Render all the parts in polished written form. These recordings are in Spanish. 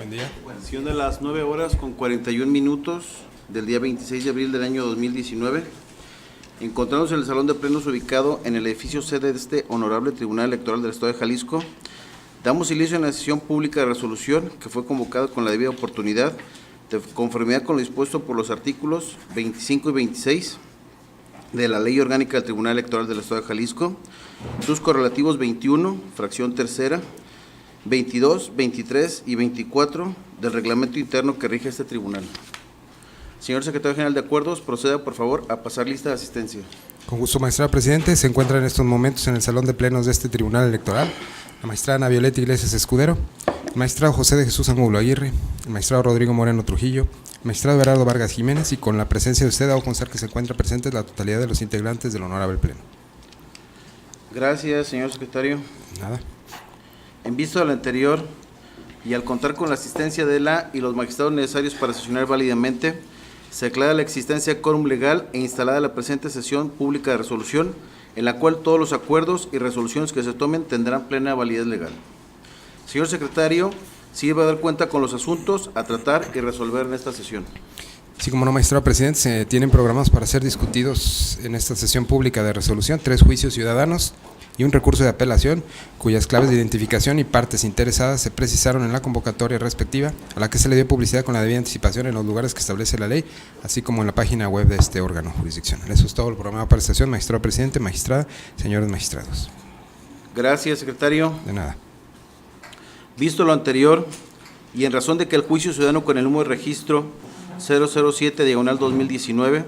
Buen día. Siendo las 9:41 del día 26 de abril del año 2019, encontramos en el Salón de Plenos ubicado en el edificio sede de este Honorable Tribunal Electoral del Estado de Jalisco, damos inicio a una sesión pública de resolución que fue convocada con la debida oportunidad, de conformidad con lo dispuesto por los artículos 25 y 26 de la Ley Orgánica del Tribunal Electoral del Estado de Jalisco, sus correlativos 21, fracción tercera, 22, 23 y 24 del reglamento interno que rige este tribunal. Señor Secretario General de Acuerdos, proceda por favor a pasar lista de asistencia. Con gusto, magistrado presidente. Se encuentra en estos momentos en el Salón de Plenos de este Tribunal Electoral la magistrada Ana Violeta Iglesias Escudero, el magistrado José de Jesús Angulo Aguirre, el magistrado Rodrigo Moreno Trujillo, el magistrado Gerardo Vargas Jiménez, y con la presencia de usted hago constar que se encuentra presente la totalidad de los integrantes del Honorable Pleno. Gracias, señor secretario. Nada. En vista de lo anterior y al contar con la asistencia de la y los magistrados necesarios para sesionar válidamente, se declara la existencia de quórum legal e instalada la presente sesión pública de resolución, en la cual todos los acuerdos y resoluciones que se tomen tendrán plena validez legal. Señor secretario, sirva a dar cuenta con los asuntos a tratar y resolver en esta sesión. Sí, como no, magistrado presidente, se tienen programados para ser discutidos en esta sesión pública de resolución 3 juicios ciudadanos y un recurso de apelación, cuyas claves de identificación y partes interesadas se precisaron en la convocatoria respectiva, a la que se le dio publicidad con la debida anticipación en los lugares que establece la ley, así como en la página web de este órgano jurisdiccional. Eso es todo lo programado para esta sesión, magistrado presidente, magistrada, señores magistrados. Gracias, secretario. De nada. Visto lo anterior, y en razón de que el juicio ciudadano con el número de registro 007/2019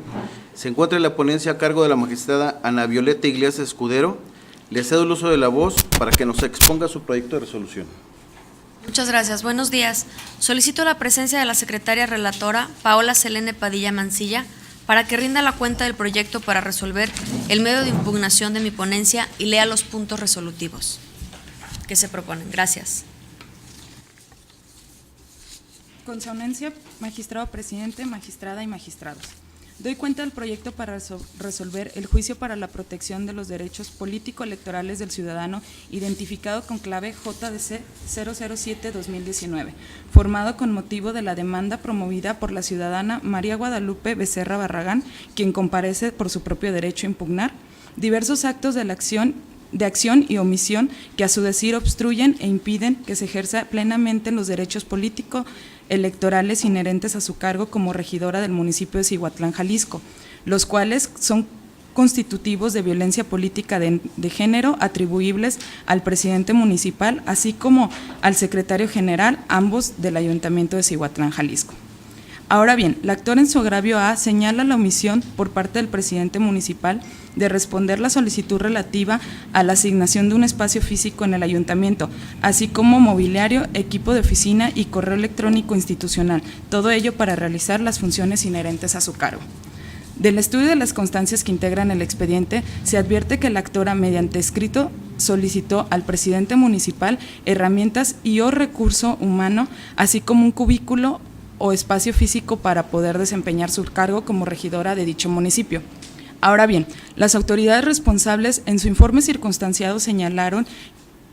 se encuentra en la ponencia a cargo de la magistrada Ana Violeta Iglesias Escudero, le cedo el uso de la voz para que nos exponga su proyecto de resolución. Muchas gracias. Buenos días. Solicito la presencia de la secretaria relatora, Paola Selene Padilla Mancilla, para que rinda la cuenta del proyecto para resolver el medio de impugnación de mi ponencia y lea los puntos resolutivos que se proponen. Gracias. Con su anuencia, magistrado presidente, magistrada y magistrados. Doy cuenta del proyecto para resolver el juicio para la protección de los derechos político-electorales del ciudadano, identificado con clave JDC 007-2019, formado con motivo de la demanda promovida por la ciudadana María Guadalupe Becerra Barragán, quien comparece por su propio derecho a impugnar diversos actos de acción y omisión que a su decir obstruyen e impiden que se ejerza plenamente los derechos político-electorales inherentes a su cargo como regidora del municipio de Cihuatlán, Jalisco, los cuales son constitutivos de violencia política de género atribuibles al presidente municipal, así como al secretario general, ambos del Ayuntamiento de Cihuatlán, Jalisco. Ahora bien, la actora en su agravio A señala la omisión por parte del presidente municipal de responder la solicitud relativa a la asignación de un espacio físico en el ayuntamiento, así como mobiliario, equipo de oficina y correo electrónico institucional, todo ello para realizar las funciones inherentes a su cargo. Del estudio de las constancias que integran el expediente, se advierte que la actora, mediante escrito, solicitó al presidente municipal herramientas y o recurso humano, así como un cubículo o espacio físico para poder desempeñar su cargo como regidora de dicho municipio. Ahora bien, las autoridades responsables en su informe circunstanciado señalaron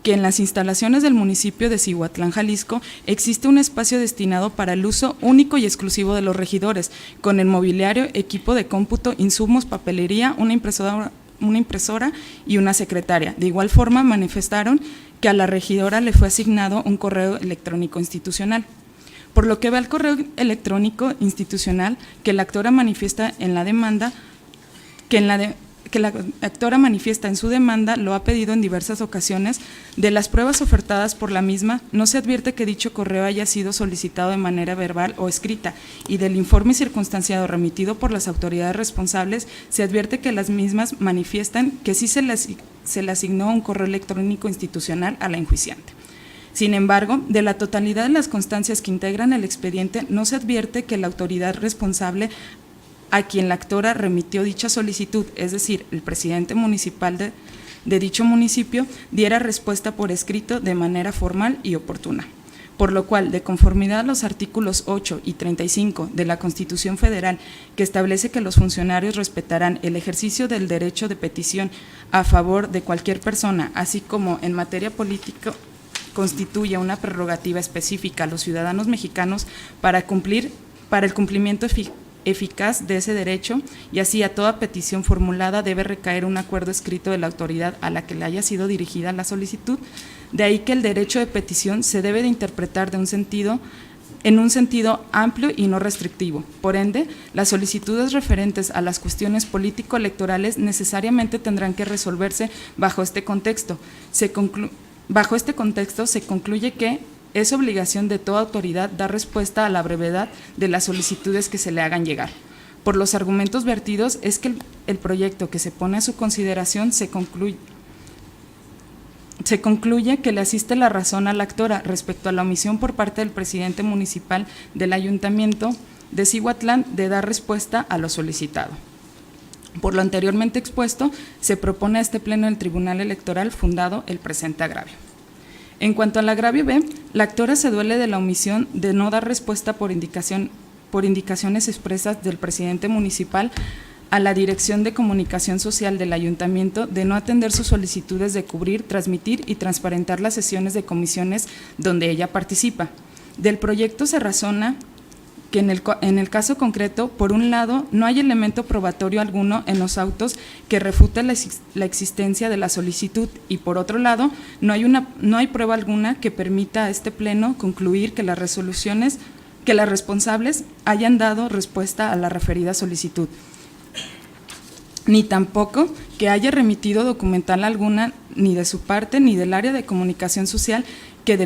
que en las instalaciones del municipio de Cihuatlán, Jalisco, existe un espacio destinado para el uso único y exclusivo de los regidores, con el mobiliario, equipo de cómputo, insumos, papelería, una impresora y una secretaria. De igual forma, manifestaron que a la regidora le fue asignado un correo electrónico institucional. Por lo que va al correo electrónico institucional que la actora manifiesta en la demanda, que la actora manifiesta en su demanda, lo ha pedido en diversas ocasiones. De las pruebas ofertadas por la misma, no se advierte que dicho correo haya sido solicitado de manera verbal o escrita, y del informe circunstanciado remitido por las autoridades responsables, se advierte que las mismas manifiestan que sí se le asignó un correo electrónico institucional a la enjuiciante. Sin embargo, de la totalidad de las constancias que integran el expediente, no se advierte que la autoridad responsable a quien la actora remitió dicha solicitud, es decir, el presidente municipal de dicho municipio, diera respuesta por escrito de manera formal y oportuna. Por lo cual, de conformidad a los artículos 8 y 35 de la Constitución Federal, que establece que los funcionarios respetarán el ejercicio del derecho de petición a favor de cualquier persona, así como en materia constituye una prerrogativa específica a los ciudadanos mexicanos para el cumplimiento eficaz de ese derecho, y así a toda petición formulada debe recaer un acuerdo escrito de la autoridad a la que le haya sido dirigida la solicitud. De ahí que el derecho de petición se debe de interpretar en un sentido amplio y no restrictivo. Por ende, las solicitudes referentes a las cuestiones político-electorales necesariamente tendrán que resolverse bajo este contexto. Bajo este contexto se concluye que es obligación de toda autoridad dar respuesta a la brevedad de las solicitudes que se le hagan llegar. Por los argumentos vertidos es que el proyecto que se pone a su consideración se concluye que le asiste la razón a la actora respecto a la omisión por parte del presidente municipal del Ayuntamiento de Cihuatlán de dar respuesta a lo solicitado. Por lo anteriormente expuesto, se propone a este pleno del Tribunal Electoral fundado el presente agravio. En cuanto al agravio B, la actora se duele de la omisión de no dar respuesta por indicaciones expresas del presidente municipal a la Dirección de Comunicación Social del Ayuntamiento de no atender sus solicitudes de cubrir, transmitir y transparentar las sesiones de comisiones donde ella participa. Del proyecto se razona que en el caso concreto, por un lado, no hay elemento probatorio alguno en los autos que refute la existencia de la solicitud, y por otro lado, no hay prueba alguna que permita a este pleno concluir que las responsables hayan dado respuesta a la referida solicitud, ni tampoco que haya remitido documental alguna ni de su parte ni del área de comunicación social que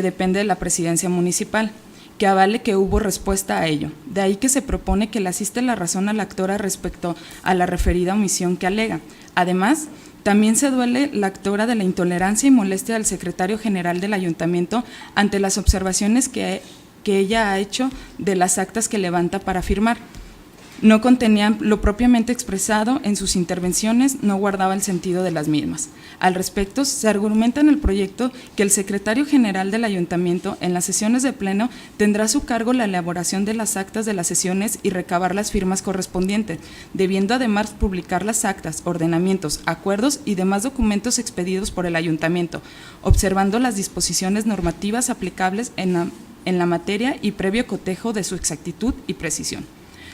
depende de la presidencia municipal, que avale que hubo respuesta a ello. De ahí que se propone que le asiste la razón a la actora respecto a la referida omisión que alega. Además, también se duele la actora de la intolerancia y molestia del secretario general del Ayuntamiento ante las observaciones que ella ha hecho de las actas que levanta para firmar. No contenían lo propiamente expresado en sus intervenciones, no guardaba el sentido de las mismas. Al respecto, se argumenta en el proyecto que el secretario general del Ayuntamiento en las sesiones de pleno tendrá a su cargo la elaboración de las actas de las sesiones y recabar las firmas correspondientes, debiendo además publicar las actas, ordenamientos, acuerdos y demás documentos expedidos por el Ayuntamiento, observando las disposiciones normativas aplicables en la materia y previo cotejo de su exactitud y precisión.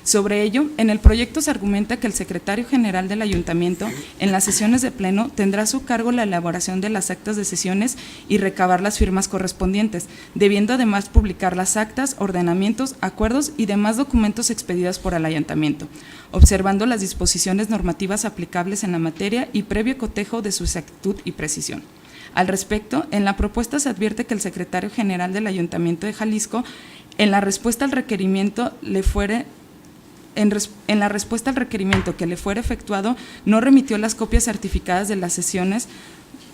Sobre ello, en el proyecto se argumenta que el secretario general del Ayuntamiento, en las sesiones de pleno, tendrá a su cargo la elaboración de las actas de sesiones y recabar las firmas correspondientes, debiendo además publicar las actas, ordenamientos, acuerdos y demás documentos expedidos por el Ayuntamiento, observando las disposiciones normativas aplicables en la materia y previo cotejo de su exactitud y precisión. Al respecto, en la propuesta se advierte que el secretario general del Ayuntamiento de Jalisco, en la respuesta al requerimiento que le fuera efectuado, no remitió las copias certificadas de las sesiones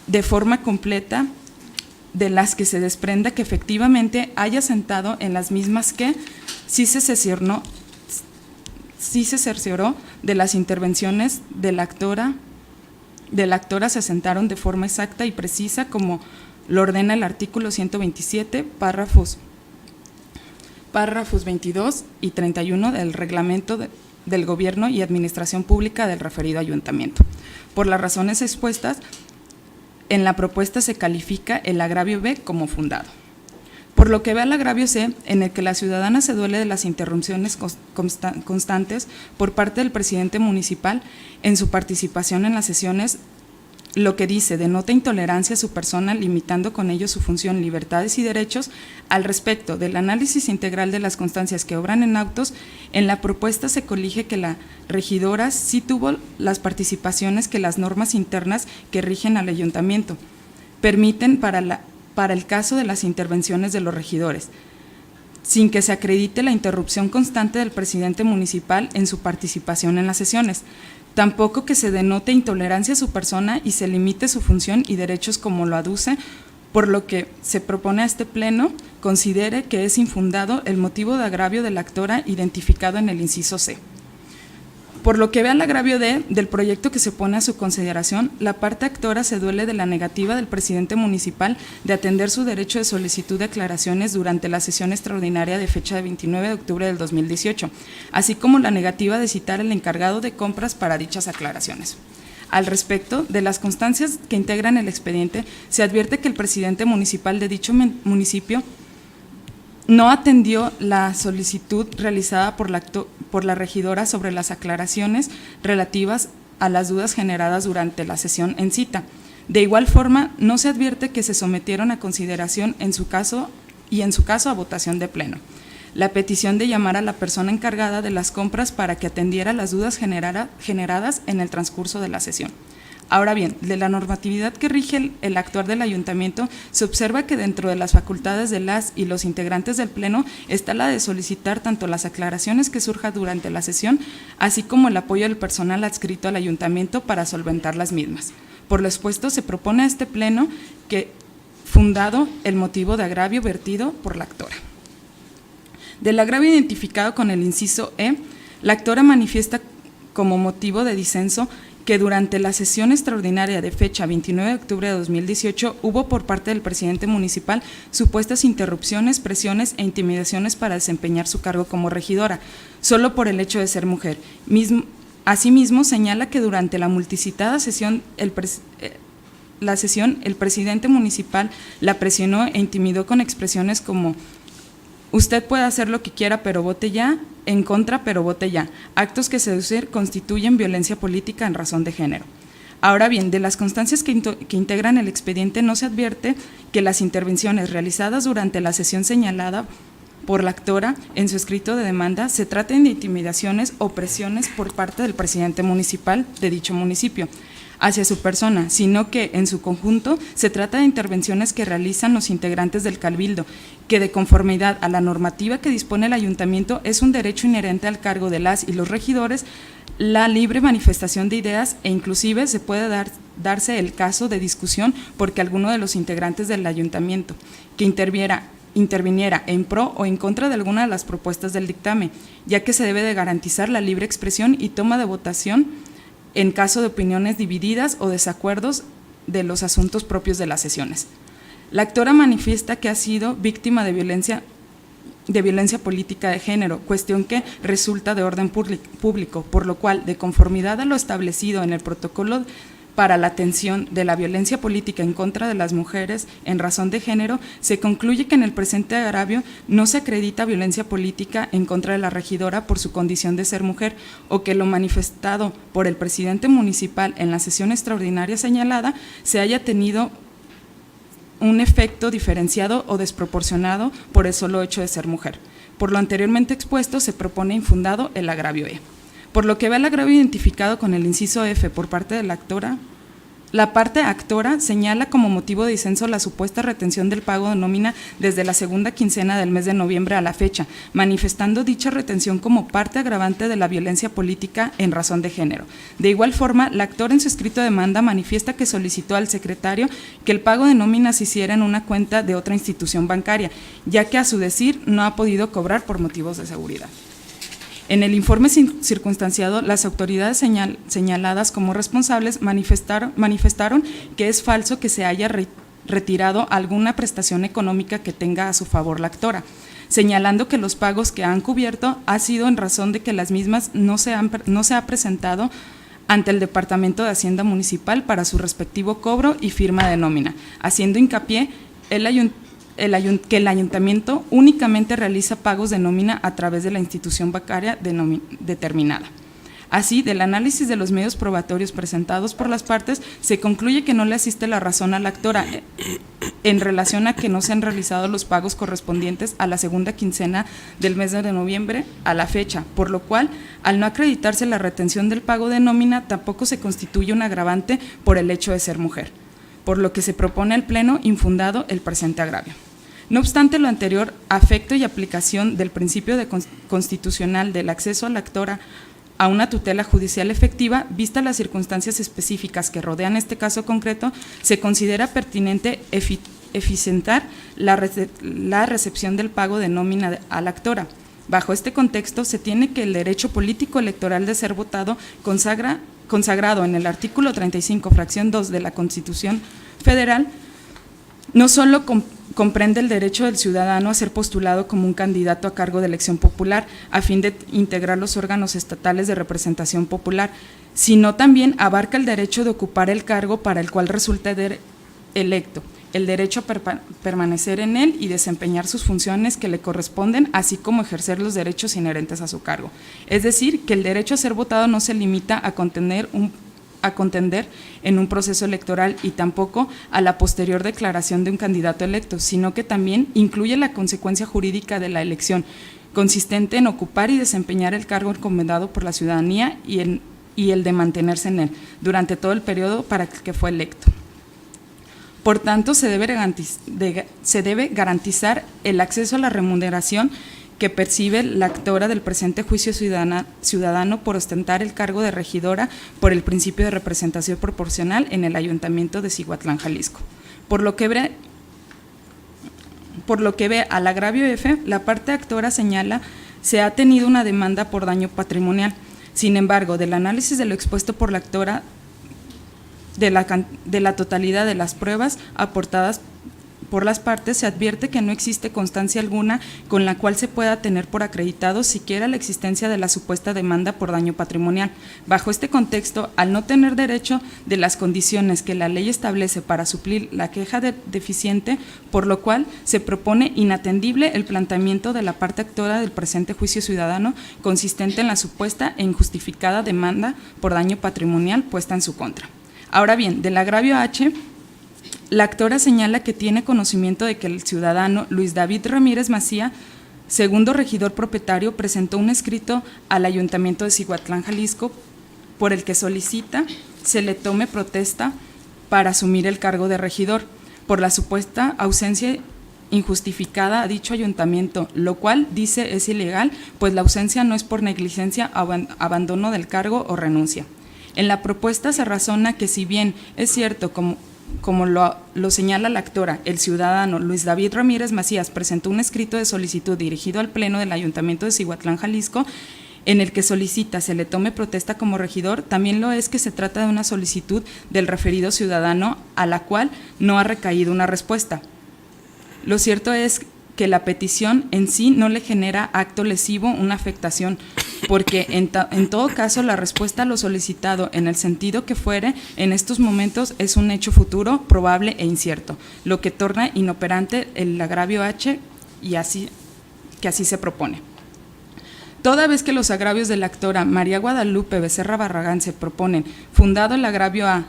de forma completa, de las que se desprenda que efectivamente haya sentado en las mismas que sí se cercioró de las intervenciones de la actora se sentaron de forma exacta y precisa como lo ordena el artículo 127, párrafos 22 y 31 del Reglamento del Gobierno y Administración Pública del referido ayuntamiento. Por las razones expuestas, en la propuesta se califica el agravio B como fundado. Por lo que ve al agravio C, en el que la ciudadana se duele de las interrupciones constantes por parte del presidente municipal en su participación en las sesiones, lo que dice denota intolerancia a su persona, limitando con ello su función, libertades y derechos. Al respecto del análisis integral de las constancias que obran en autos, en la propuesta se colige que la regidora sí tuvo las participaciones que las normas internas que rigen al ayuntamiento permiten para el caso de las intervenciones de los regidores, sin que se acredite la interrupción constante del presidente municipal en su participación en las sesiones. Tampoco que se denote intolerancia a su persona y se limite su función y derechos como lo aduce, por lo que se propone a este pleno considere que es infundado el motivo de agravio de la actora identificado en el inciso C. Por lo que ve al agravio D del proyecto que se pone a su consideración, la parte actora se duele de la negativa del presidente municipal de atender su derecho de solicitud de aclaraciones durante la sesión extraordinaria de fecha de 29 de octubre del 2018, así como la negativa de citar al encargado de compras para dichas aclaraciones. Al respecto de las constancias que integran el expediente, se advierte que el presidente municipal de dicho municipio no atendió la solicitud realizada por la regidora sobre las aclaraciones relativas a las dudas generadas durante la sesión en cita. De igual forma, no se advierte que se sometieron a consideración en su caso a votación de pleno la petición de llamar a la persona encargada de las compras para que atendiera las dudas generadas en el transcurso de la sesión. Ahora bien, de la normatividad que rige el actuar del ayuntamiento, se observa que dentro de las facultades de las y los integrantes del pleno está la de solicitar tanto las aclaraciones que surjan durante la sesión, así como el apoyo del personal adscrito al ayuntamiento para solventar las mismas. Por lo expuesto, se propone a este pleno que fundado el motivo de agravio vertido por la actora. Del agravio identificado con el inciso E, la actora manifiesta como motivo de disenso que durante la sesión extraordinaria de fecha 29 de octubre de 2018 hubo por parte del presidente municipal supuestas interrupciones, presiones e intimidaciones para desempeñar su cargo como regidora, solo por el hecho de ser mujer. Asimismo, señala que durante la multicitada sesión, el presidente municipal la presionó e intimidó con expresiones como: usted puede hacer lo que quiera, pero vote ya, en contra, pero vote ya. Actos que seducir constituyen violencia política en razón de género. Ahora bien, de las constancias que integran el expediente no se advierte que las intervenciones realizadas durante la sesión señalada por la actora en su escrito de demanda se traten de intimidaciones o presiones por parte del presidente municipal de dicho municipio hacia su persona, sino que en su conjunto se trata de intervenciones que realizan los integrantes del cabildo, que de conformidad a la normativa que dispone el ayuntamiento es un derecho inherente al cargo de las y los regidores la libre manifestación de ideas e inclusive se puede darse el caso de discusión porque alguno de los integrantes del ayuntamiento que interviniera en pro o en contra de alguna de las propuestas del dictamen, ya que se debe de garantizar la libre expresión y toma de votación en caso de opiniones divididas o desacuerdos de los asuntos propios de las sesiones. La actora manifiesta que ha sido víctima de violencia política de género, cuestión que resulta de orden público, por lo cual, de conformidad a lo establecido en el protocolo para la atención de la violencia política en contra de las mujeres en razón de género, se concluye que en el presente agravio no se acredita violencia política en contra de la regidora por su condición de ser mujer o que lo manifestado por el presidente municipal en la sesión extraordinaria señalada se haya tenido un efecto diferenciado o desproporcionado por el solo hecho de ser mujer. Por lo anteriormente expuesto, se propone infundado el agravio E. Por lo que ve al agravio identificado con el inciso F por parte de la actora, la parte actora señala como motivo de disenso la supuesta retención del pago de nómina desde la segunda quincena del mes de noviembre a la fecha, manifestando dicha retención como parte agravante de la violencia política en razón de género. De igual forma, la actora en su escrito de demanda manifiesta que solicitó al secretario que el pago de nómina se hiciera en una cuenta de otra institución bancaria, ya que a su decir no ha podido cobrar por motivos de seguridad. En el informe circunstanciado, las autoridades señaladas como responsables manifestaron que es falso que se haya retirado alguna prestación económica que tenga a su favor la actora, señalando que los pagos que han cubierto ha sido en razón de que las mismas no se ha presentado ante el Departamento de Hacienda Municipal para su respectivo cobro y firma de nómina, haciendo hincapié que el ayuntamiento únicamente realiza pagos de nómina a través de la institución bancaria determinada. Así, del análisis de los medios probatorios presentados por las partes, se concluye que no le asiste la razón a la actora en relación a que no se han realizado los pagos correspondientes a la segunda quincena del mes de noviembre a la fecha, por lo cual, al no acreditarse la retención del pago de nómina, tampoco se constituye un agravante por el hecho de ser mujer, por lo que se propone al Pleno infundado el presente agravio. No obstante lo anterior, afecto y aplicación del principio constitucional del acceso a la actora a una tutela judicial efectiva, vista las circunstancias específicas que rodean este caso concreto, se considera pertinente eficientar la recepción del pago de nómina a la actora. Bajo este contexto, se tiene que el derecho político electoral de ser votado consagrado en el artículo 35, fracción 2 de la Constitución Federal, no solo comprende el derecho del ciudadano a ser postulado como un candidato a cargo de elección popular a fin de integrar los órganos estatales de representación popular, sino también abarca el derecho de ocupar el cargo para el cual resulta electo, el derecho a permanecer en él y desempeñar sus funciones que le corresponden, así como ejercer los derechos inherentes a su cargo. Es decir, que el derecho a ser votado no se limita a contender en un proceso electoral y tampoco a la posterior declaración de un candidato electo, sino que también incluye la consecuencia jurídica de la elección, consistente en ocupar y desempeñar el cargo encomendado por la ciudadanía y el de mantenerse en él durante todo el periodo para el que fue electo. Por tanto, se debe garantizar el acceso a la remuneración que percibe la actora del presente juicio ciudadano por ostentar el cargo de regidora por el principio de representación proporcional en el Ayuntamiento de Cihuatlán, Jalisco. Por lo que ve al agravio F, la parte actora señala se ha tenido una demanda por daño patrimonial. Sin embargo, del análisis de lo expuesto por la actora de la totalidad de las pruebas aportadas por las partes, se advierte que no existe constancia alguna con la cual se pueda tener por acreditado siquiera la existencia de la supuesta demanda por daño patrimonial. Bajo este contexto, al no tener derecho de las condiciones que la ley establece para suplir la queja deficiente, por lo cual se propone inatendible el planteamiento de la parte actora del presente juicio ciudadano, consistente en la supuesta e injustificada demanda por daño patrimonial puesta en su contra. Ahora bien, del agravio H, la actora señala que tiene conocimiento de que el ciudadano Luis David Ramírez Macía, segundo regidor propietario, presentó un escrito al Ayuntamiento de Cihuatlán, Jalisco, por el que solicita se le tome protesta para asumir el cargo de regidor por la supuesta ausencia injustificada a dicho ayuntamiento, lo cual, dice, es ilegal, pues la ausencia no es por negligencia, abandono del cargo o renuncia. En la propuesta se razona que si bien es cierto, como lo señala la actora, el ciudadano Luis David Ramírez Macías presentó un escrito de solicitud dirigido al Pleno del Ayuntamiento de Cihuatlán, Jalisco, en el que solicita se le tome protesta como regidor, también lo es que se trata de una solicitud del referido ciudadano a la cual no ha recaído una respuesta. Lo cierto es que la petición en sí no le genera acto lesivo una afectación, porque en todo caso la respuesta a lo solicitado, en el sentido que fuere, en estos momentos es un hecho futuro, probable e incierto, lo que torna inoperante el agravio H y así se propone. Toda vez que los agravios de la actora María Guadalupe Becerra Barragán se proponen, fundado el agravio A,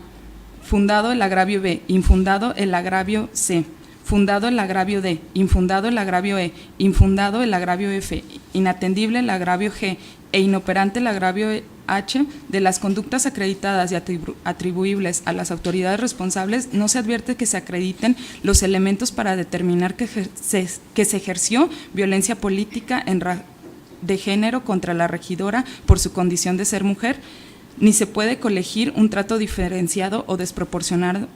fundado el agravio B, infundado el agravio C, fundado el agravio D, infundado el agravio E, infundado el agravio F, inatendible el agravio G e inoperante el agravio H, de las conductas acreditadas y atribuibles a las autoridades responsables, no se advierte que se acrediten los elementos para determinar que se ejerció violencia política de género contra la regidora por su condición de ser mujer, ni se puede colegir un trato diferenciado o desproporcionado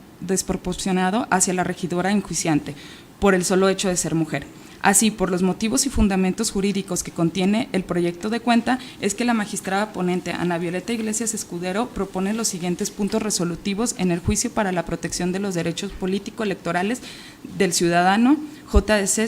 hacia la regidora enjuiciante por el solo hecho de ser mujer. Así, por los motivos y fundamentos jurídicos que contiene el proyecto de cuenta, es que la magistrada ponente Ana Violeta Iglesias Escudero propone los siguientes puntos resolutivos en el juicio para la protección de los derechos político-electorales del ciudadano JDC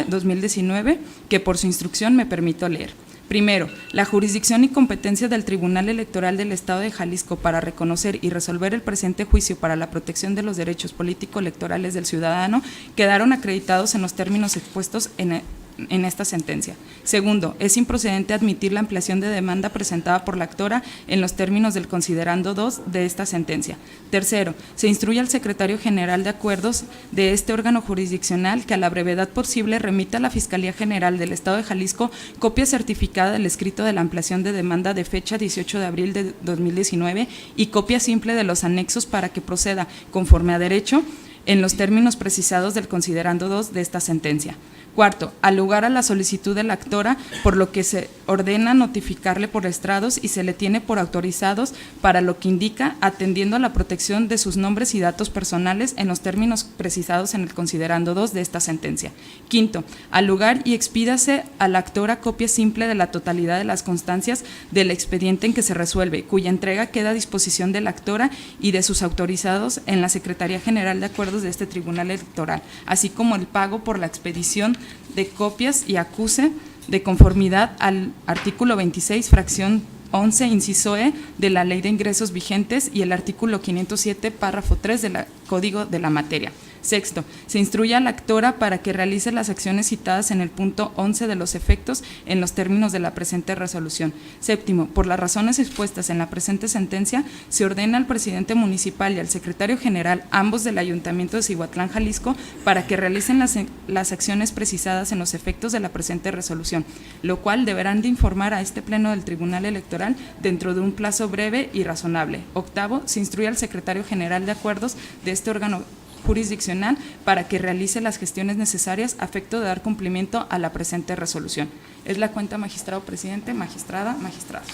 07-2019, que por su instrucción me permito leer. Primero, la jurisdicción y competencia del Tribunal Electoral del Estado de Jalisco para reconocer y resolver el presente juicio para la protección de los derechos político-electorales del ciudadano quedaron acreditados en los términos expuestos en esta sentencia. Segundo, es improcedente admitir la ampliación de demanda presentada por la actora en los términos del considerando 2 de esta sentencia. Tercero, se instruye al secretario general de acuerdos de este órgano jurisdiccional que a la brevedad posible remita a la Fiscalía General del Estado de Jalisco copia certificada del escrito de la ampliación de demanda de fecha 18 de abril de 2019 y copia simple de los anexos para que proceda, conforme a derecho, en los términos precisados del considerando 2 de esta sentencia. Cuarto, al lugar a la solicitud de la actora, por lo que se ordena notificarle por estrados y se le tiene por autorizados para lo que indica, atendiendo a la protección de sus nombres y datos personales en los términos precisados en el considerando 2 de esta sentencia. Quinto, al lugar y expídase a la actora copia simple de la totalidad de las constancias del expediente en que se resuelve, cuya entrega queda a disposición de la actora y de sus autorizados en la Secretaría General de Acuerdos de este Tribunal Electoral, así como el pago por la expedición de copias y acuse de conformidad al artículo 26, fracción 11, inciso E, de la Ley de Ingresos vigentes y el artículo 507, párrafo 3 del Código de la Materia. Sexto, se instruye a la actora para que realice las acciones citadas en el punto 11 de los efectos en los términos de la presente resolución. Séptimo, por las razones expuestas en la presente sentencia, se ordena al presidente municipal y al secretario general, ambos del Ayuntamiento de Cihuatlán, Jalisco, para que realicen las acciones precisadas en los efectos de la presente resolución, lo cual deberán de informar a este pleno del Tribunal Electoral dentro de un plazo breve y razonable. Octavo, se instruye al secretario general de Acuerdos de este órgano jurisdiccional para que realice las gestiones necesarias a efecto de dar cumplimiento a la presente resolución. Es la cuenta, magistrado presidente, magistrada, magistrados.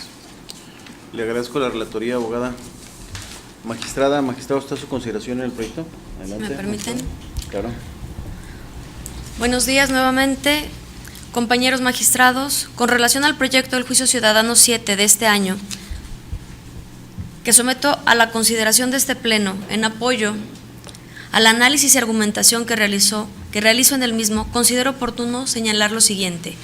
Le agradezco la relatoría, abogada. Magistrada, magistrado, ¿está su consideración en el proyecto? Adelante. ¿Me permiten? Claro. Buenos días nuevamente, compañeros magistrados. Con relación al proyecto del Juicio Ciudadano 7 de este año, que someto a la consideración de este pleno en apoyo al análisis y argumentación que realizo en el mismo, considero oportuno señalar lo siguiente.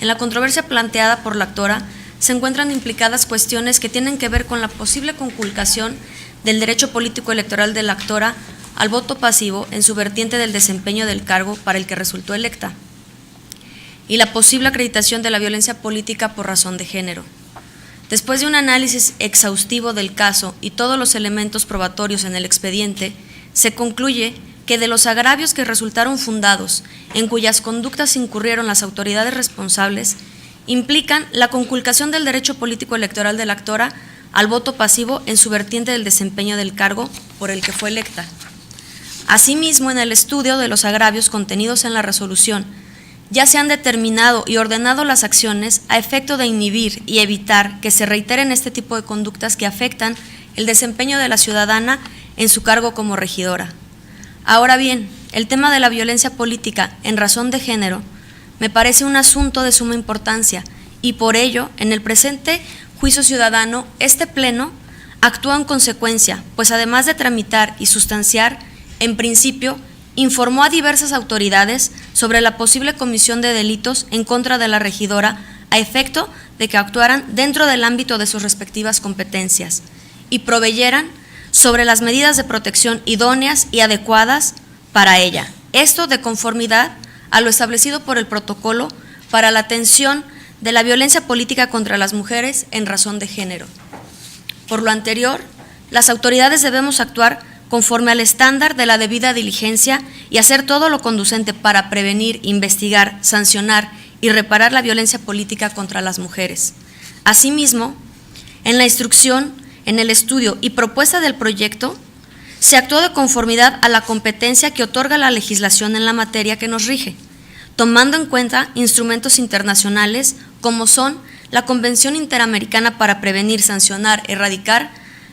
En la controversia planteada por la actora se encuentran implicadas cuestiones que tienen que ver con la posible conculcación del derecho político electoral de la actora al voto pasivo en su vertiente del desempeño del cargo para el que resultó electa, y la posible acreditación de la violencia política por razón de género. Después de un análisis exhaustivo del caso y todos los elementos probatorios en el expediente, se concluye que de los agravios que resultaron fundados, en cuyas conductas incurrieron las autoridades responsables, implican la conculcación del derecho político electoral de la actora al voto pasivo en su vertiente del desempeño del cargo por el que fue electa. Asimismo, en el estudio de los agravios contenidos en la resolución, ya se han determinado y ordenado las acciones a efecto de inhibir y evitar que se reiteren este tipo de conductas que afectan el desempeño de la ciudadana en su cargo como regidora. Ahora bien, el tema de la violencia política en razón de género me parece un asunto de suma importancia y por ello, en el presente juicio ciudadano, este pleno actúa en consecuencia, pues además de tramitar y sustanciar, en principio, informó a diversas autoridades sobre la posible comisión de delitos en contra de la regidora a efecto de que actuaran dentro del ámbito de sus respectivas competencias y proveyeran sobre las medidas de protección idóneas y adecuadas para ella. Esto de conformidad a lo establecido por el protocolo para la atención de la violencia política contra las mujeres en razón de género. Por lo anterior, las autoridades debemos actuar conforme al estándar de la debida diligencia y hacer todo lo conducente para prevenir, investigar, sancionar y reparar la violencia política contra las mujeres. Asimismo, en la instrucción, en el estudio y propuesta del proyecto, se actuó de conformidad a la competencia que otorga la legislación en la materia que nos rige, tomando en cuenta instrumentos internacionales como son la Convención Interamericana para Prevenir, Sancionar, Erradicar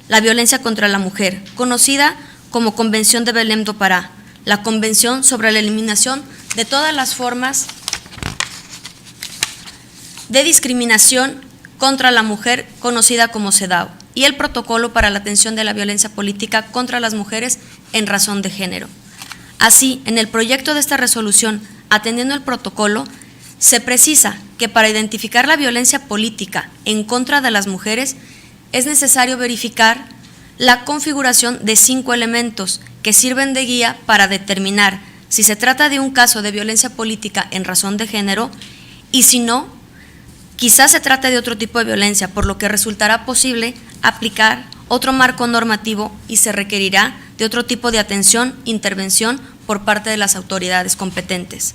la Violencia contra la Mujer, conocida como Convención de Belém do Pará, la Convención sobre la Eliminación de todas las formas de discriminación contra la mujer, conocida como CEDAW, y el Protocolo para la Atención de la Violencia Política contra las Mujeres en razón de género. Así, en el proyecto de esta resolución, atendiendo el protocolo, se precisa que para identificar la violencia política en contra de las mujeres es necesario verificar la configuración de 5 elementos que sirven de guía para determinar si se trata de un caso de violencia política en razón de género y si no, quizás se trate de otro tipo de violencia, por lo que resultará posible aplicar otro marco normativo y se requerirá de otro tipo de atención, intervención por parte de las autoridades competentes.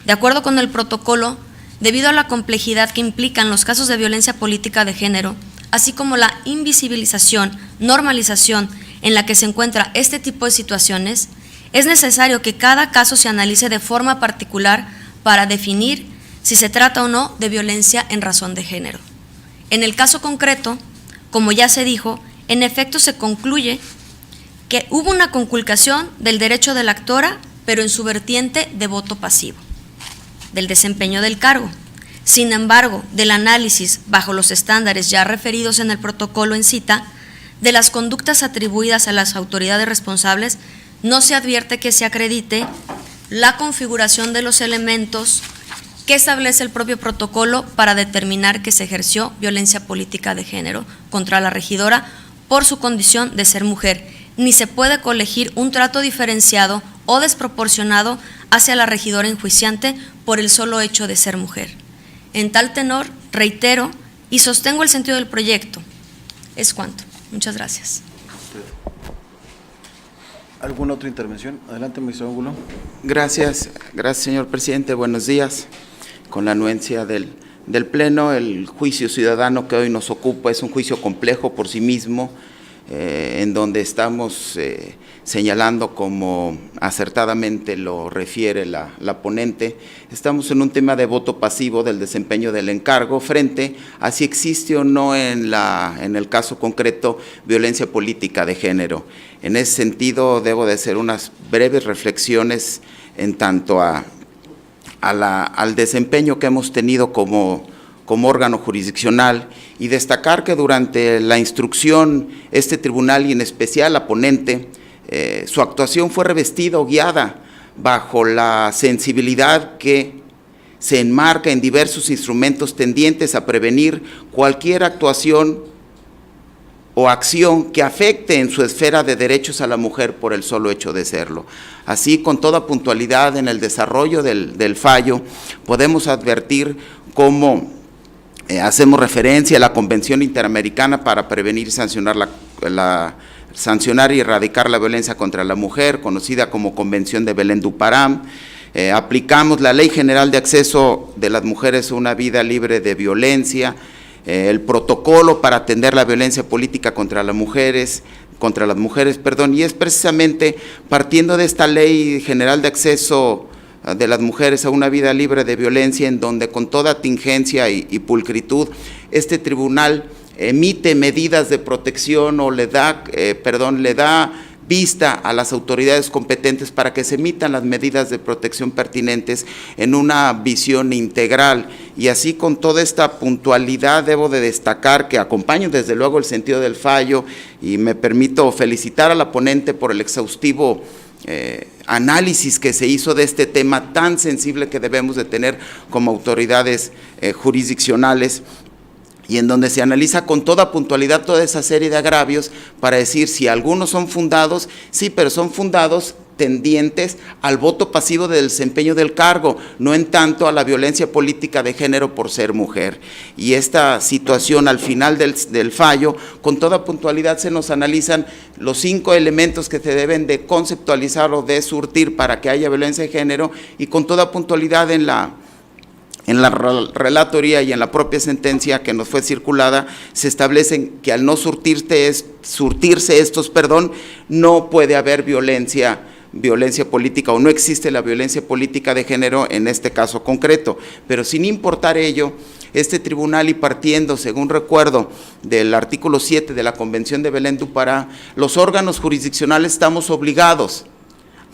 De acuerdo con el protocolo, debido a la complejidad que implican los casos de violencia política de género, así como la invisibilización, normalización en la que se encuentra este tipo de situaciones, es necesario que cada caso se analice de forma particular para definir si se trata o no de violencia en razón de género. En el caso concreto, como ya se dijo, en efecto se concluye que hubo una conculcación del derecho de la actora, pero en su vertiente de voto pasivo, del desempeño del cargo. Sin embargo, del análisis bajo los estándares ya referidos en el protocolo en cita, de las conductas atribuidas a las autoridades responsables, no se advierte que se acredite la configuración de los elementos que establece el propio protocolo para determinar que se ejerció violencia política de género contra la regidora por su condición de ser mujer, ni se puede colegir un trato diferenciado o desproporcionado hacia la regidora enjuiciante por el solo hecho de ser mujer. En tal tenor, reitero y sostengo el sentido del proyecto. Es cuanto. Muchas gracias. ¿Alguna otra intervención? Adelante, magistrado Angulo. Gracias, señor presidente. Buenos días. Con la anuencia del Pleno, el juicio ciudadano que hoy nos ocupa es un juicio complejo por sí mismo, en donde estamos señalando, como acertadamente lo refiere la ponente, estamos en un tema de voto pasivo del desempeño del encargo frente a si existe o no en el caso concreto violencia política de género. En ese sentido, debo de hacer unas breves reflexiones en tanto al desempeño que hemos tenido como órgano jurisdiccional y destacar que durante la instrucción este tribunal y en especial la ponente, su actuación fue revestida o guiada bajo la sensibilidad que se enmarca en diversos instrumentos tendientes a prevenir cualquier actuación o acción que afecte en su esfera de derechos a la mujer por el solo hecho de serlo. Así, con toda puntualidad en el desarrollo del fallo, podemos advertir cómo hacemos referencia a la Convención Interamericana para prevenir y sancionar sancionar y erradicar la violencia contra la mujer, conocida como Convención de Belén du Pará. Aplicamos la Ley General de Acceso de las Mujeres a una Vida Libre de Violencia, el protocolo para atender la violencia política contra las mujeres, y es precisamente partiendo de esta Ley General de Acceso de las Mujeres a una Vida Libre de Violencia, en donde con toda tingencia y pulcritud este tribunal emite medidas de protección o le da vista a las autoridades competentes para que se emitan las medidas de protección pertinentes en una visión integral. Y así, con toda esta puntualidad, debo de destacar que acompaño desde luego el sentido del fallo y me permito felicitar a la ponente por el exhaustivo análisis que se hizo de este tema tan sensible que debemos de tener como autoridades jurisdiccionales, y en donde se analiza con toda puntualidad toda esa serie de agravios para decir si algunos son fundados, sí, pero son fundados tendientes al voto pasivo del desempeño del cargo, no en tanto a la violencia política de género por ser mujer. Y esta situación al final del fallo, con toda puntualidad se nos analizan los 5 elementos que se deben de conceptualizar o de surtir para que haya violencia de género, y con toda puntualidad en la relatoría y en la propia sentencia que nos fue circulada, se establecen que al no surtirse estos, no puede haber violencia política o no existe la violencia política de género en este caso concreto. Pero sin importar ello, este tribunal, y partiendo, según recuerdo, del artículo 7 de la Convención de Belén du Pará, los órganos jurisdiccionales estamos obligados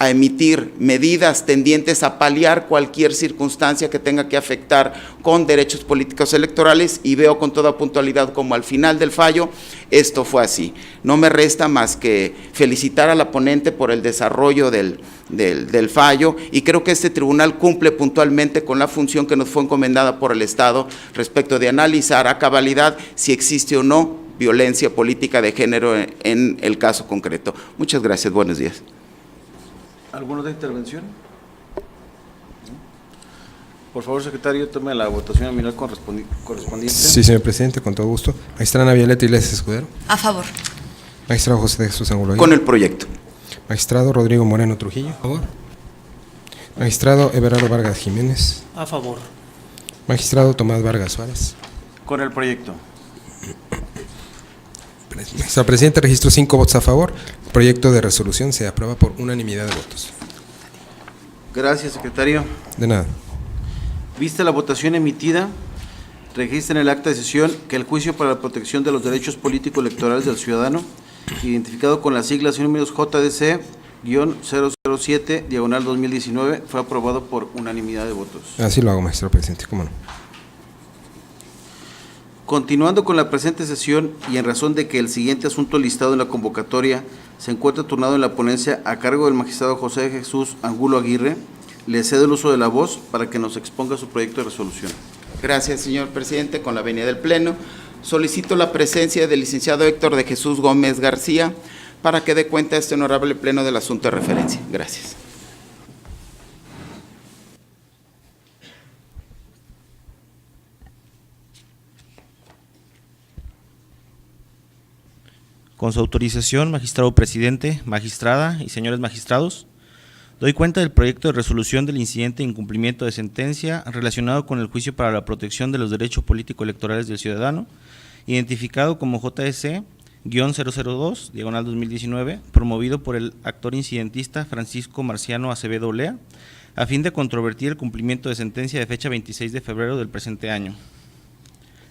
a emitir medidas tendientes a paliar cualquier circunstancia que tenga que afectar con derechos políticos electorales, y veo con toda puntualidad como al final del fallo esto fue así. No me resta más que felicitar a la ponente por el desarrollo del fallo, y creo que este tribunal cumple puntualmente con la función que nos fue encomendada por el Estado respecto de analizar a cabalidad si existe o no violencia política de género en el caso concreto. Muchas gracias, buenos días. ¿Alguna otra intervención? Por favor, secretario, tome la votación nominal correspondiente. Sí, señor presidente, con todo gusto. Magistrada Ana Violeta Iglesias Escudero. A favor. Magistrado José de Jesús Angulo. Con el proyecto. Magistrado Rodrigo Moreno Trujillo. A favor. Magistrado Everardo Vargas Jiménez. A favor. Magistrado Tomás Vargas Suárez. Con el proyecto. Magistrado presidente, registro 5 votos a favor. El proyecto de resolución se aprueba por unanimidad de votos. Gracias, secretario. De nada. Vista la votación emitida, registra en el acta de sesión que el juicio para la protección de los derechos político-electorales del ciudadano, identificado con las siglas y números JDC-007/2019, fue aprobado por unanimidad de votos. Así lo hago, magistrado presidente, cómo no. Continuando con la presente sesión y en razón de que el siguiente asunto listado en la convocatoria se encuentra turnado en la ponencia a cargo del magistrado José Jesús Angulo Aguirre, le cedo el uso de la voz para que nos exponga su proyecto de resolución. Gracias, señor presidente. Con la venia del Pleno, solicito la presencia del licenciado Héctor de Jesús Gómez García para que dé cuenta a este honorable Pleno del asunto de referencia. Gracias. Con su autorización, magistrado presidente, magistrada y señores magistrados, doy cuenta del proyecto de resolución del incidente de incumplimiento de sentencia relacionado con el juicio para la protección de los derechos político-electorales del ciudadano, identificado como JS-002/2019, promovido por el actor incidentista Francisco Marciano Acevedo Olea, a fin de controvertir el cumplimiento de sentencia de fecha 26 de febrero del presente año.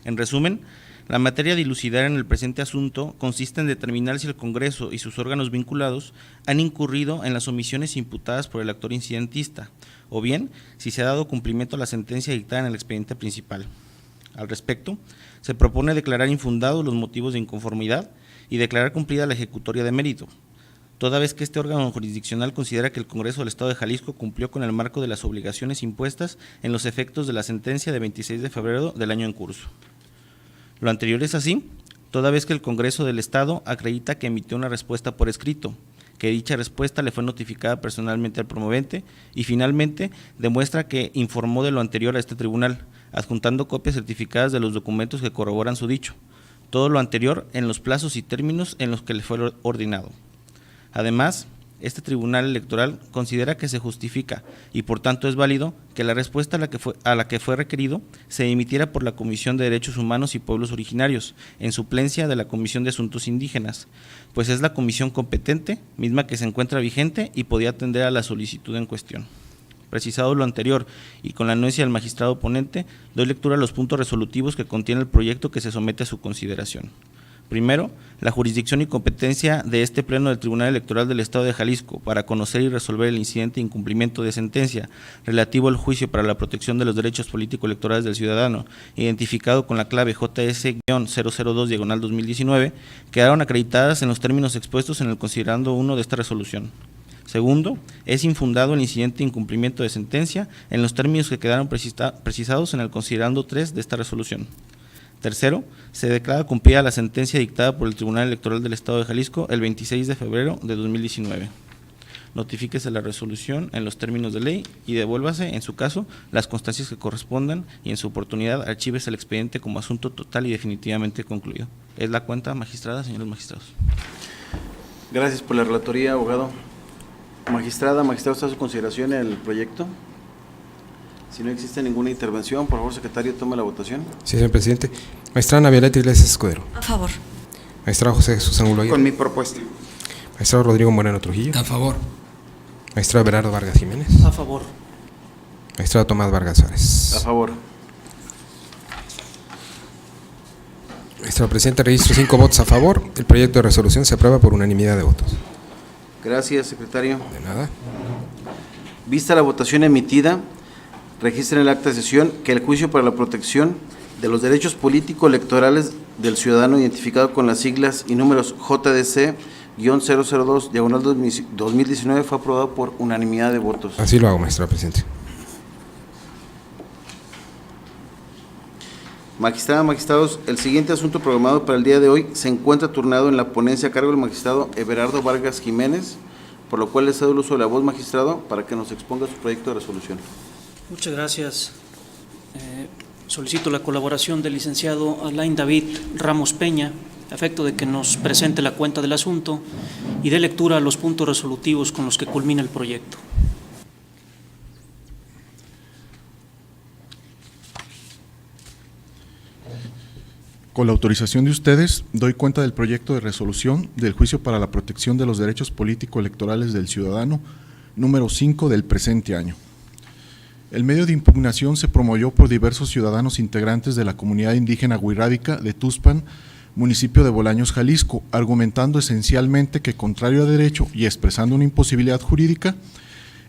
En resumen, la materia a dilucidar en el presente asunto consiste en determinar si el Congreso y sus órganos vinculados han incurrido en las omisiones imputadas por el actor incidentista, o bien si se ha dado cumplimiento a la sentencia dictada en el expediente principal. Al respecto, se propone declarar infundados los motivos de inconformidad y declarar cumplida la ejecutoria de mérito, toda vez que este órgano jurisdiccional considera que el Congreso del Estado de Jalisco cumplió con el marco de las obligaciones impuestas en los efectos de la sentencia de 26 de febrero del año en curso. Lo anterior es así, toda vez que el Congreso del Estado acredita que emitió una respuesta por escrito, que dicha respuesta le fue notificada personalmente al promovente y finalmente demuestra que informó de lo anterior a este tribunal, adjuntando copias certificadas de los documentos que corroboran su dicho, todo lo anterior en los plazos y términos en los que le fue ordenado. Además, este Tribunal Electoral considera que se justifica y por tanto es válido que la respuesta a la que fue requerido se emitiera por la Comisión de Derechos Humanos y Pueblos Originarios, en suplencia de la Comisión de Asuntos Indígenas, pues es la comisión competente, misma que se encuentra vigente y podía atender a la solicitud en cuestión. Precisado lo anterior y con la anuencia del magistrado ponente, doy lectura a los puntos resolutivos que contiene el proyecto que se somete a su consideración. Primero, la jurisdicción y competencia de este Pleno del Tribunal Electoral del Estado de Jalisco para conocer y resolver el incidente de incumplimiento de sentencia relativo al juicio para la protección de los derechos político-electorales del ciudadano, identificado con la clave JS-002/2019, quedaron acreditadas en los términos expuestos en el considerando 1 de esta resolución. Segundo, es infundado el incidente de incumplimiento de sentencia en los términos que quedaron precisados en el considerando 3 de esta resolución. Tercero, se declara cumplida la sentencia dictada por el Tribunal Electoral del Estado de Jalisco el 26 de febrero de 2019. Notifíquese la resolución en los términos de ley y devuélvase, en su caso, las constancias que correspondan y en su oportunidad archívese el expediente como asunto total y definitivamente concluido. Es la cuenta, magistrada, señores magistrados. Gracias por la relatoría, abogado. Magistrada, magistrado, ¿está a su consideración el proyecto? Si no existe ninguna intervención, por favor, secretario, tome la votación. Sí, señor presidente. Magistrada Ana Violeta Iglesias Escudero. A favor. Magistrado José Jesús Angulo Aguirre. Con mi propuesta. Magistrado Rodrigo Moreno Trujillo. A favor. Magistrado Berardo Vargas Jiménez. A favor. Magistrado Tomás Vargas Suárez. A favor. Magistrado presidente, registro 5 votos a favor. El proyecto de resolución se aprueba por unanimidad de votos. Gracias, secretario. De nada. Vista la votación emitida, registra en el acta de sesión que el juicio para la protección de los derechos político-electorales del ciudadano identificado con las siglas y números JDC-002/2019 fue aprobado por unanimidad de votos. Así lo hago, magistrado presidente. Magistrada, magistrados, el siguiente asunto programado para el día de hoy se encuentra turnado en la ponencia a cargo del magistrado Everardo Vargas Jiménez, por lo cual le cedo el uso de la voz, magistrado, para que nos exponga su proyecto de resolución. Muchas gracias. Solicito la colaboración del licenciado Alain David Ramos Peña, a efecto de que nos presente la cuenta del asunto y dé lectura a los puntos resolutivos con los que culmina el proyecto. Con la autorización de ustedes, doy cuenta del proyecto de resolución del juicio para la protección de los derechos político-electorales del ciudadano, número 5 del presente año. El medio de impugnación se promovió por diversos ciudadanos integrantes de la comunidad indígena huirrádica de Tuxpan, municipio de Bolaños, Jalisco, argumentando esencialmente que, contrario a derecho y expresando una imposibilidad jurídica,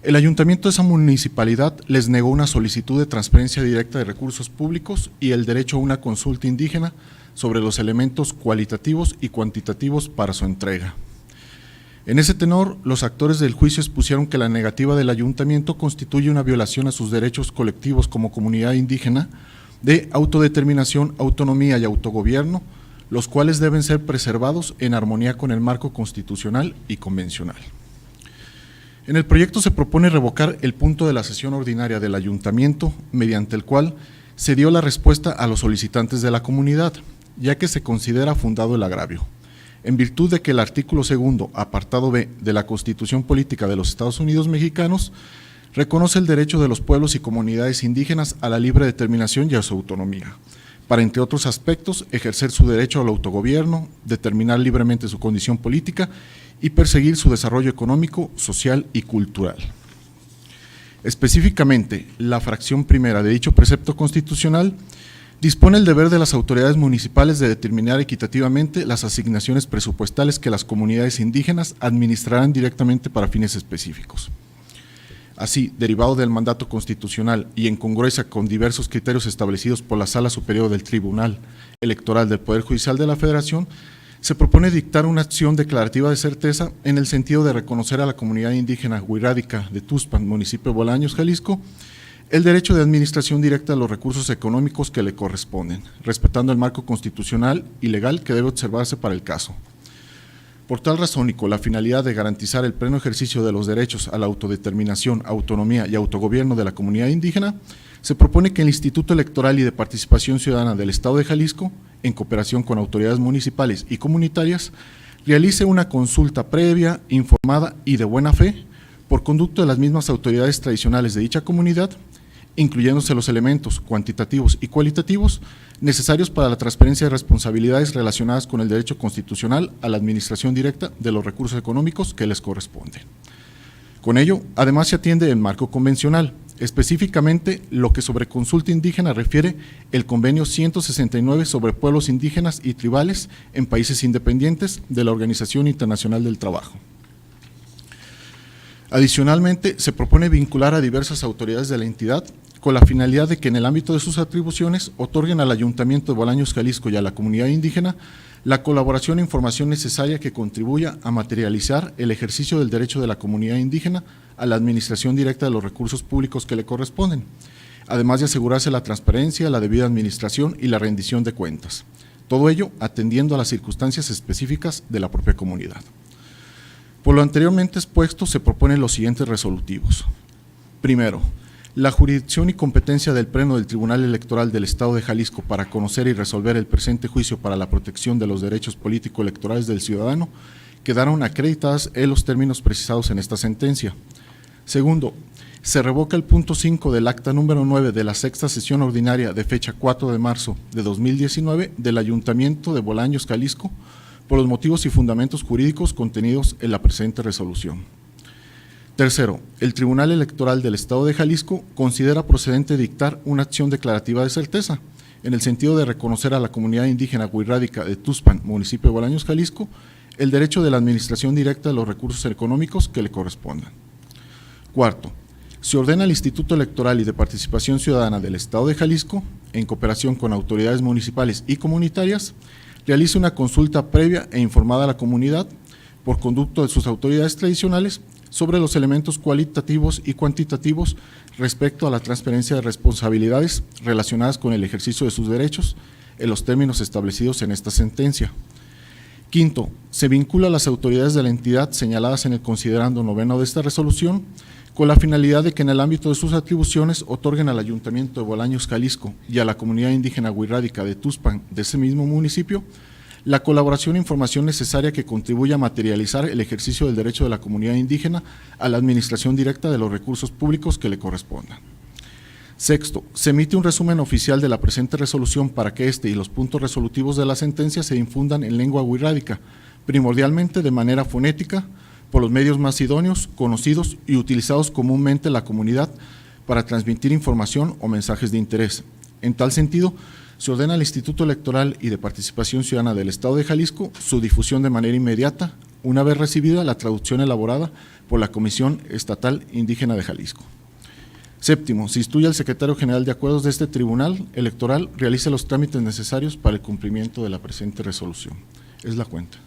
el ayuntamiento de esa municipalidad les negó una solicitud de transferencia directa de recursos públicos y el derecho a una consulta indígena sobre los elementos cualitativos y cuantitativos para su entrega. En ese tenor, los actores del juicio expusieron que la negativa del ayuntamiento constituye una violación a sus derechos colectivos como comunidad indígena de autodeterminación, autonomía y autogobierno, los cuales deben ser preservados en armonía con el marco constitucional y convencional. En el proyecto se propone revocar el punto de la sesión ordinaria del ayuntamiento, mediante el cual se dio la respuesta a los solicitantes de la comunidad, ya que se considera fundado el agravio, en virtud de que el artículo 2, apartado B, de la Constitución Política de los Estados Unidos Mexicanos reconoce el derecho de los pueblos y comunidades indígenas a la libre determinación y a su autonomía, para, entre otros aspectos, ejercer su derecho al autogobierno, determinar libremente su condición política y perseguir su desarrollo económico, social y cultural. Específicamente, la fracción primera de dicho precepto constitucional dispone el deber de las autoridades municipales de determinar equitativamente las asignaciones presupuestales que las comunidades indígenas administrarán directamente para fines específicos. Así, derivado del mandato constitucional y en congruencia con diversos criterios establecidos por la Sala Superior del Tribunal Electoral del Poder Judicial de la Federación, se propone dictar una acción declarativa de certeza en el sentido de reconocer a la comunidad indígena huirrádica de Tuxpan, municipio de Bolaños, Jalisco, el derecho de administración directa de los recursos económicos que le corresponden, respetando el marco constitucional y legal que debe observarse para el caso. Por tal razón y con la finalidad de garantizar el pleno ejercicio de los derechos a la autodeterminación, autonomía y autogobierno de la comunidad indígena, se propone que el Instituto Electoral y de Participación Ciudadana del Estado de Jalisco, en cooperación con autoridades municipales y comunitarias, realice una consulta previa, informada y de buena fe, por conducto de las mismas autoridades tradicionales de dicha comunidad, incluyéndose los elementos cuantitativos y cualitativos necesarios para la transferencia de responsabilidades relacionadas con el derecho constitucional a la administración directa de los recursos económicos que les corresponden. Con ello, además se atiende el marco convencional, específicamente lo que sobre consulta indígena refiere el Convenio 169 sobre pueblos indígenas y tribales en países independientes de la Organización Internacional del Trabajo. Adicionalmente, se propone vincular a diversas autoridades de la entidad con la finalidad de que en el ámbito de sus atribuciones otorguen al Ayuntamiento de Bolaños, Jalisco y a la comunidad indígena la colaboración e información necesaria que contribuya a materializar el ejercicio del derecho de la comunidad indígena a la administración directa de los recursos públicos que le corresponden, además de asegurarse la transparencia, la debida administración y la rendición de cuentas. Todo ello atendiendo a las circunstancias específicas de la propia comunidad. Por lo anteriormente expuesto, se proponen los siguientes resolutivos. Primero, la jurisdicción y competencia del Pleno del Tribunal Electoral del Estado de Jalisco para conocer y resolver el presente juicio para la protección de los derechos político-electorales del ciudadano quedaron acreditadas en los términos precisados en esta sentencia. Segundo, se revoca el punto 5 del acta número 9 de la sexta sesión ordinaria de fecha 4 de marzo de 2019 del Ayuntamiento de Bolaños, Jalisco, por los motivos y fundamentos jurídicos contenidos en la presente resolución. Tercero, el Tribunal Electoral del Estado de Jalisco considera procedente dictar una acción declarativa de certeza, en el sentido de reconocer a la comunidad indígena huirrádica de Tuxpan, municipio de Bolaños, Jalisco, el derecho de la administración directa de los recursos económicos que le correspondan. Cuarto, se ordena al Instituto Electoral y de Participación Ciudadana del Estado de Jalisco, en cooperación con autoridades municipales y comunitarias, realice una consulta previa e informada a la comunidad, por conducto de sus autoridades tradicionales, sobre los elementos cualitativos y cuantitativos respecto a la transferencia de responsabilidades relacionadas con el ejercicio de sus derechos en los términos establecidos en esta sentencia. Quinto, se vincula a las autoridades de la entidad señaladas en el considerando noveno de esta resolución con la finalidad de que en el ámbito de sus atribuciones otorguen al Ayuntamiento de Bolaños, Jalisco y a la comunidad indígena huirrádica de Tuxpan de ese mismo municipio la colaboración e información necesaria que contribuya a materializar el ejercicio del derecho de la comunidad indígena a la administración directa de los recursos públicos que le correspondan. Sexto, se emite un resumen oficial de la presente resolución para que este y los puntos resolutivos de la sentencia se difundan en lengua huirrádica, primordialmente de manera fonética, por los medios más idóneos, conocidos y utilizados comúnmente en la comunidad, para transmitir información o mensajes de interés. En tal sentido, se ordena al Instituto Electoral y de Participación Ciudadana del Estado de Jalisco su difusión de manera inmediata, una vez recibida la traducción elaborada por la Comisión Estatal Indígena de Jalisco. Séptimo, se instruye al secretario general de acuerdos de este Tribunal Electoral realice los trámites necesarios para el cumplimiento de la presente resolución. Es la cuenta.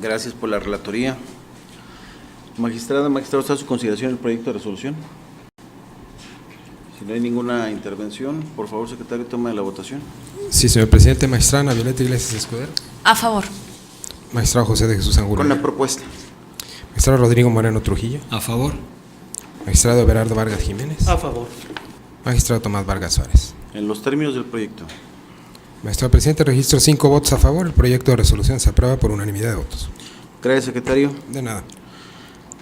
Gracias por la relatoría. Magistrado, ¿está a su consideración el proyecto de resolución? Si no hay ninguna intervención, por favor, secretario, toma de la votación. Sí, señor presidente. Magistrada Ana Violeta Iglesias Escudero. A favor. Magistrado José de Jesús Angulo. Con la propuesta. Magistrado Rodrigo Moreno Trujillo. A favor. Magistrado Everardo Vargas Jiménez. A favor. Magistrado Tomás Vargas Suárez. En los términos del proyecto. Magistrado presidente, registro 5 votos a favor. El proyecto de resolución se aprueba por unanimidad de votos. Gracias, secretario. De nada.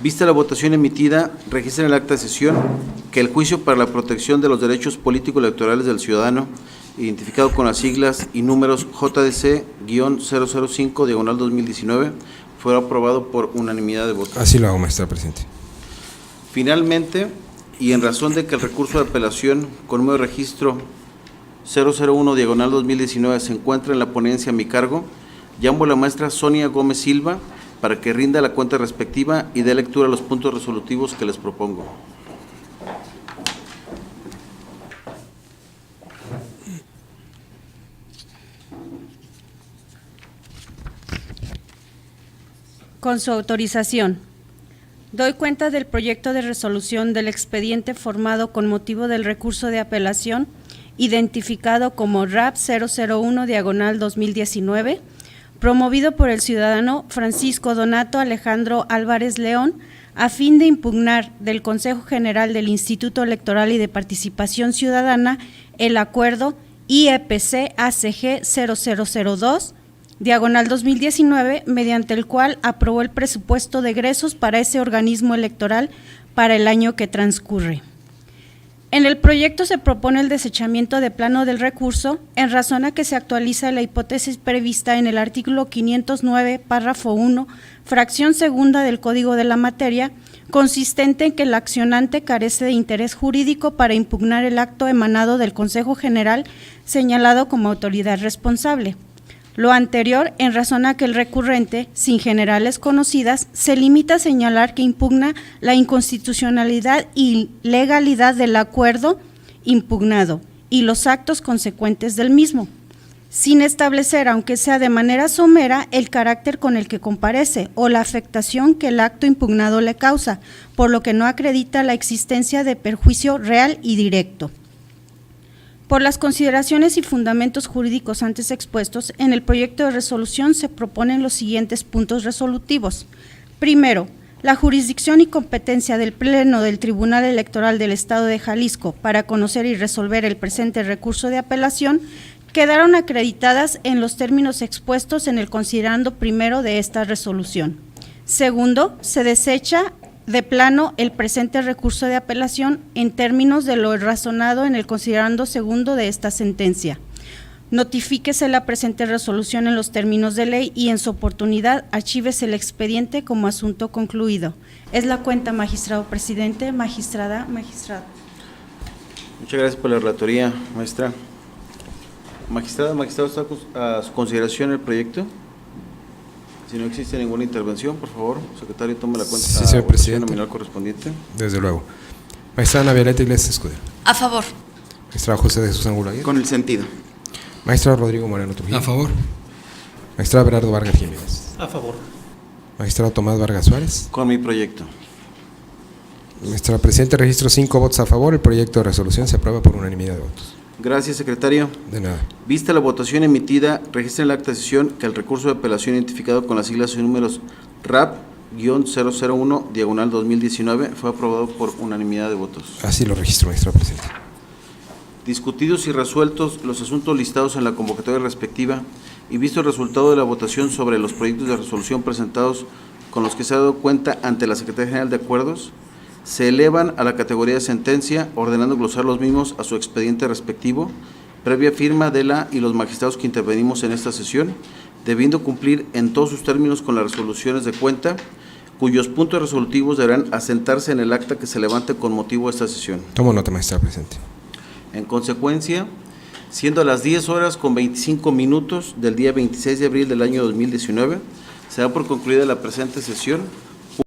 Vista la votación emitida, registra en el acta de sesión que el juicio para la protección de los derechos político-electorales del ciudadano, identificado con las siglas y números JDC-005/2019, fue aprobado por unanimidad de votos. Así lo hago, magistrado presidente. Finalmente, y en razón de que el recurso de apelación con número de registro 001/2019 se encuentra en la ponencia a mi cargo, llamo a la maestra Sonia Gómez Silva para que rinda la cuenta respectiva y dé lectura a los puntos resolutivos que les propongo. Con su autorización, doy cuenta del proyecto de resolución del expediente formado con motivo del recurso de apelación, identificado como RAP 001/2019, promovido por el ciudadano Francisco Donato Alejandro Álvarez León, a fin de impugnar del Consejo General del Instituto Electoral y de Participación Ciudadana el acuerdo IEPC-ACG 0002/2019, mediante el cual aprobó el presupuesto de egresos para ese organismo electoral para el año que transcurre. En el proyecto se propone el desechamiento de plano del recurso en razón a que se actualiza la hipótesis prevista en el artículo 509, párrafo 1, fracción segunda del Código de la Materia, consistente en que el accionante carece de interés jurídico para impugnar el acto emanado del Consejo General señalado como autoridad responsable. Lo anterior en razón a que el recurrente, sin generales conocidas, se limita a señalar que impugna la inconstitucionalidad y legalidad del acuerdo impugnado y los actos consecuentes del mismo, sin establecer, aunque sea de manera somera, el carácter con el que comparece o la afectación que el acto impugnado le causa, por lo que no acredita la existencia de perjuicio real y directo. Por las consideraciones y fundamentos jurídicos antes expuestos, en el proyecto de resolución se proponen los siguientes puntos resolutivos. Primero, la jurisdicción y competencia del Pleno del Tribunal Electoral del Estado de Jalisco para conocer y resolver el presente recurso de apelación quedaron acreditadas en los términos expuestos en el considerando primero de esta resolución. Segundo, se desecha de plano el presente recurso de apelación en términos de lo razonado en el considerando segundo de esta sentencia. Notifíquese la presente resolución en los términos de ley y en su oportunidad archívese el expediente como asunto concluido. Es la cuenta, magistrado presidente, magistrada, magistrado. Muchas gracias por la relatoría, maestra. Magistrado, ¿está a su consideración el proyecto? Si no existe ninguna intervención, por favor, secretario, tome la cuenta. Sí, señor presidente. Nominal correspondiente. Desde luego. Magistrada Ana Violeta Iglesias Escudero. A favor. Magistrado José de Jesús Angulo. Con el sentido. Magistrado Rodrigo Moreno Trujillo. A favor. Magistrado Everardo Vargas Jiménez. A favor. Magistrado Tomás Vargas Suárez. Con mi proyecto. Magistrado presidente, registro 5 votos a favor. El proyecto de resolución se aprueba por unanimidad de votos. Gracias, secretario. De nada. Vista la votación emitida, registra en el acta de sesión que el recurso de apelación identificado con las siglas y números RAP-001/2019 fue aprobado por unanimidad de votos. Así lo registro, magistrado presidente. Discutidos y resueltos los asuntos listados en la convocatoria respectiva y visto el resultado de la votación sobre los proyectos de resolución presentados con los que se ha dado cuenta ante la Secretaría General de Acuerdos, se elevan a la categoría de sentencia, ordenando glosar los mismos a su expediente respectivo, previa firma de la y los magistrados que intervenimos en esta sesión, debiendo cumplir en todos sus términos con las resoluciones de cuenta, cuyos puntos resolutivos deberán asentarse en el acta que se levante con motivo de esta sesión. Tomo nota, magistrado presidente. En consecuencia, siendo las 10:25 del día 26 de abril del año 2019, se da por concluida la presente sesión.